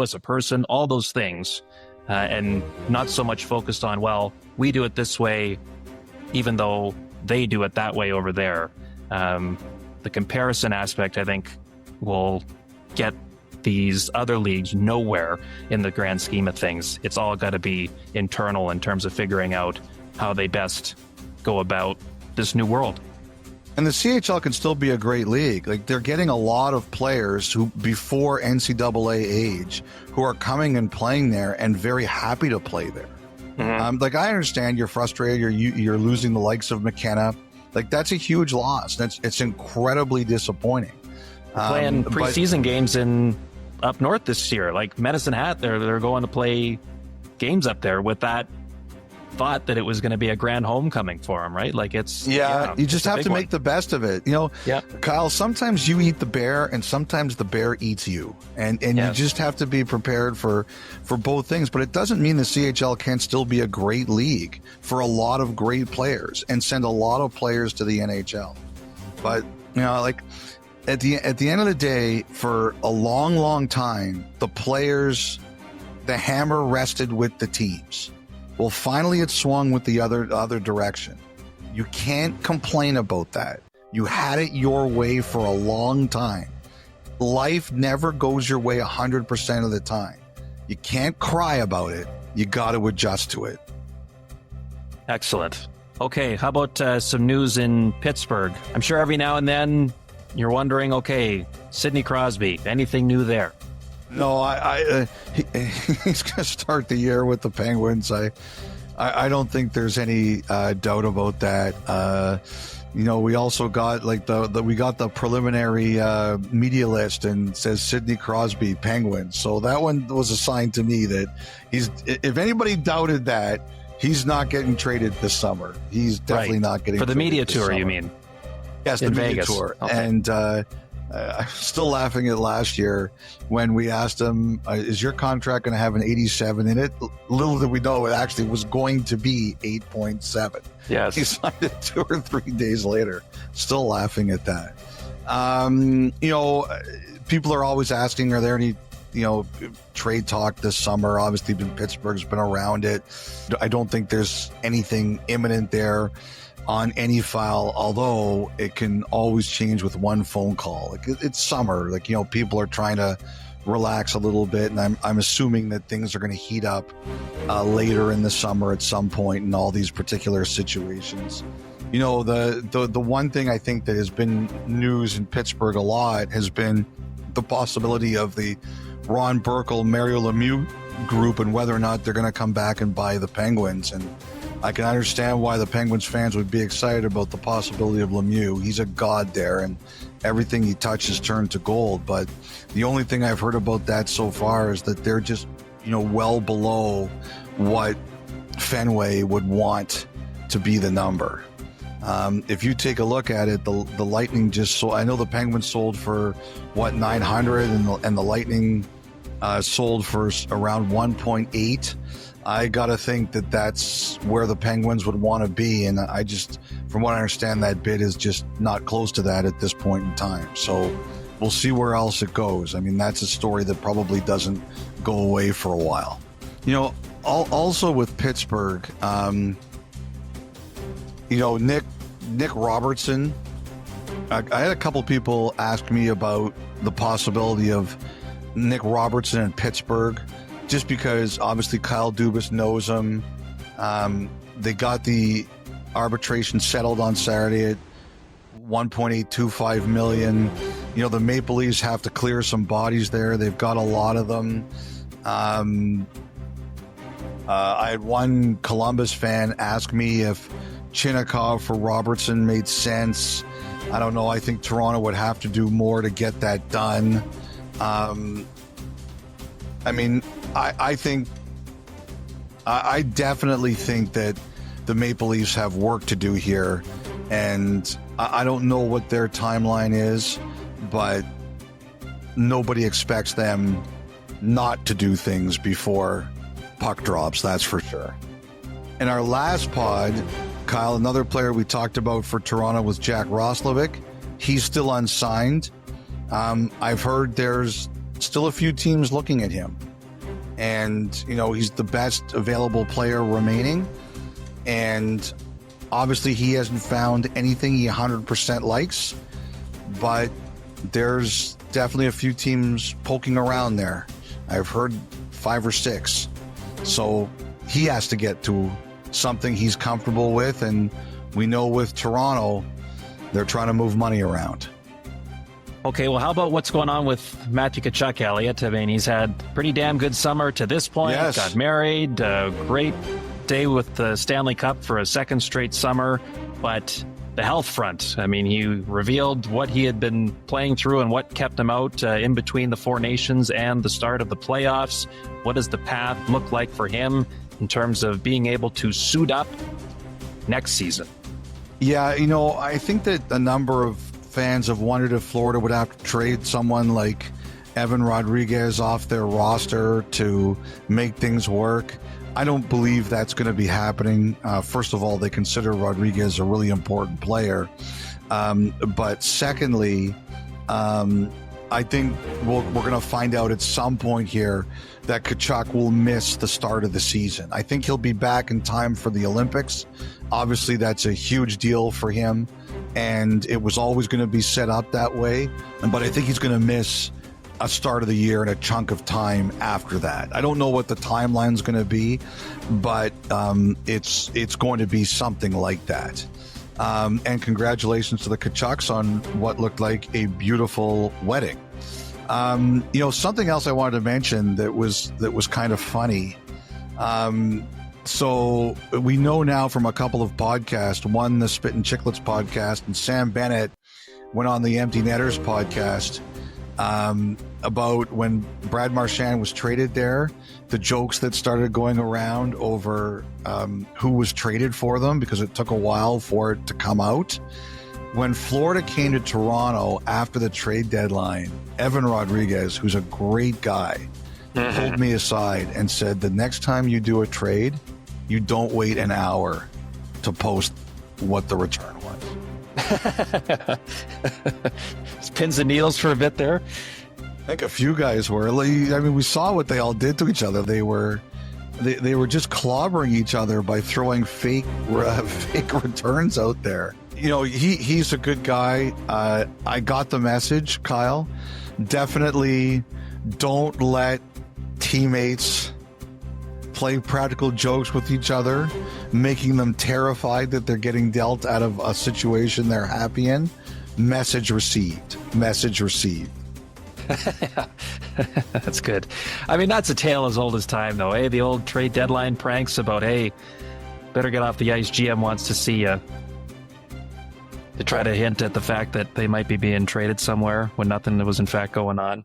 as a person, all those things, and not so much focused on, well, we do it this way, even though they do it that way over there. The comparison aspect, I think, will get these other leagues nowhere in the grand scheme of things. It's all got to be internal in terms of figuring out how they best go about this new world. And the CHL can still be a great league. Like, they're getting a lot of players who before NCAA age who are coming and playing there and very happy to play there. Mm-hmm. Like, I understand you're frustrated. You're losing the likes of McKenna. Like, that's a huge loss. It's incredibly disappointing. Playing preseason games up north this year, like Medicine Hat, they're going to play games up there with that thought that it was going to be a grand homecoming for them, right? Like, it's you just have to make the best of it. You know, Kyle, sometimes you eat the bear and sometimes the bear eats you, and you just have to be prepared for both things. But it doesn't mean the CHL can't still be a great league for a lot of great players and send a lot of players to the NHL. But, you know, like, at the end of the day, for a long time, the players, the hammer rested with the teams. Well, finally it swung with the other direction. You can't complain about that. You had it your way for a long time. Life never goes your way 100% of the time. You can't cry about it. You got to adjust to it. Excellent. Okay, how about some news in Pittsburgh? I'm sure every now and then you're wondering, okay, Sidney Crosby, anything new there? No, he's going to start the year with the Penguins. I don't think there's any doubt about that. You know, we also got like we got the preliminary media list and says Sidney Crosby Penguins. So that one was a sign to me that if anybody doubted that, he's not getting traded this summer. He's definitely not getting for the media tour. Summer. You mean? Yes, the media tour. Okay. And I'm still laughing at last year when we asked him, is your contract going to have an 87 in it? Little did we know it actually was going to be 8.7. Yes. He signed it 2 or 3 days later. Still laughing at that. You know, people are always asking, are there any, you know, trade talk this summer? Obviously, Pittsburgh's been around it. I don't think there's anything imminent there on any file, although it can always change with one phone call. Like, it's summer, like, you know, people are trying to relax a little bit, and I'm assuming that things are going to heat up later in the summer at some point in all these particular situations. You know, the one thing I think that has been news in Pittsburgh a lot has been the possibility of the Ron Burkle, Mario Lemieux group and whether or not they're going to come back and buy the Penguins. And I can understand why the Penguins fans would be excited about the possibility of Lemieux. He's a god there, and everything he touches turns to gold. But the only thing I've heard about that so far is that they're just, you know, well below what Fenway would want to be the number. If you take a look at it, the Lightning just sold. I know the Penguins sold for what, 900, and the Lightning sold for around 1.8. I got to think that that's where the Penguins would want to be. And I just, from what I understand, that bid is just not close to that at this point in time. So we'll see where else it goes. I mean, that's a story that probably doesn't go away for a while. You know, also with Pittsburgh, you know, Nick Robertson, I had a couple people ask me about the possibility of Nick Robertson in Pittsburgh, just because obviously Kyle Dubas knows him. They got the arbitration settled on Saturday at $1.825 million. You know, the Maple Leafs have to clear some bodies there. They've got a lot of them. I had one Columbus fan ask me if Chinnikov for Robertson made sense. I don't know. I think Toronto would have to do more to get that done. I mean, I definitely think that the Maple Leafs have work to do here, and I don't know what their timeline is, but nobody expects them not to do things before puck drops, that's for sure. In our last pod, Kyle, another player we talked about for Toronto was Jack Roslovic. He's still unsigned. I've heard there's still a few teams looking at him. And, he's the best available player remaining. And obviously he hasn't found anything he 100% likes, but there's definitely a few teams poking around there. I've heard 5 or 6. So he has to get to something he's comfortable with. And we know with Toronto, they're trying to move money around. Okay, well, how about what's going on with Matthew Tkachuk, Elliotte? I mean, he's had a pretty damn good summer to this point. Yes. Got married, great day with the Stanley Cup for a second straight summer. But the health front, I mean, he revealed what he had been playing through and what kept him out in between the Four Nations and the start of the playoffs. What does the path look like for him in terms of being able to suit up next season? Yeah, I think that a number of fans have wondered if Florida would have to trade someone like Evan Rodriguez off their roster to make things work. I don't believe that's going to be happening. First of all, they consider Rodriguez a really important player. But secondly, I think we're going to find out at some point here that Tkachuk will miss the start of the season. I think he'll be back in time for the Olympics. Obviously, that's a huge deal for him, and it was always going to be set up that way. But I think he's going to miss a start of the year and a chunk of time after that. I don't know what the timeline's going to be, but it's going to be something like that. And congratulations to the Tkachuks on what looked like a beautiful wedding. Something else I wanted to mention that was kind of funny. So we know now from a couple of podcasts, one, the Spit and Chicklets podcast, and Sam Bennett went on the Empty Netters podcast about when Brad Marchand was traded there, the jokes that started going around over who was traded for them, because it took a while for it to come out. When Florida came to Toronto after the trade deadline, Evan Rodriguez, who's a great guy, pulled me aside and said, the next time you do a trade, you don't wait an hour to post what the return was. Pins and needles for a bit there. I think a few guys were. I mean, we saw what they all did to each other. They were just clobbering each other by throwing fake returns out there. He's a good guy. I got the message, Kyle. Definitely don't let teammates play practical jokes with each other, making them terrified that they're getting dealt out of a situation they're happy in. Message received. Message received. That's good. I mean, that's a tale as old as time, though. The old trade deadline pranks about, better get off the ice, GM wants to see you. To try to hint at the fact that they might be being traded somewhere when nothing was in fact going on.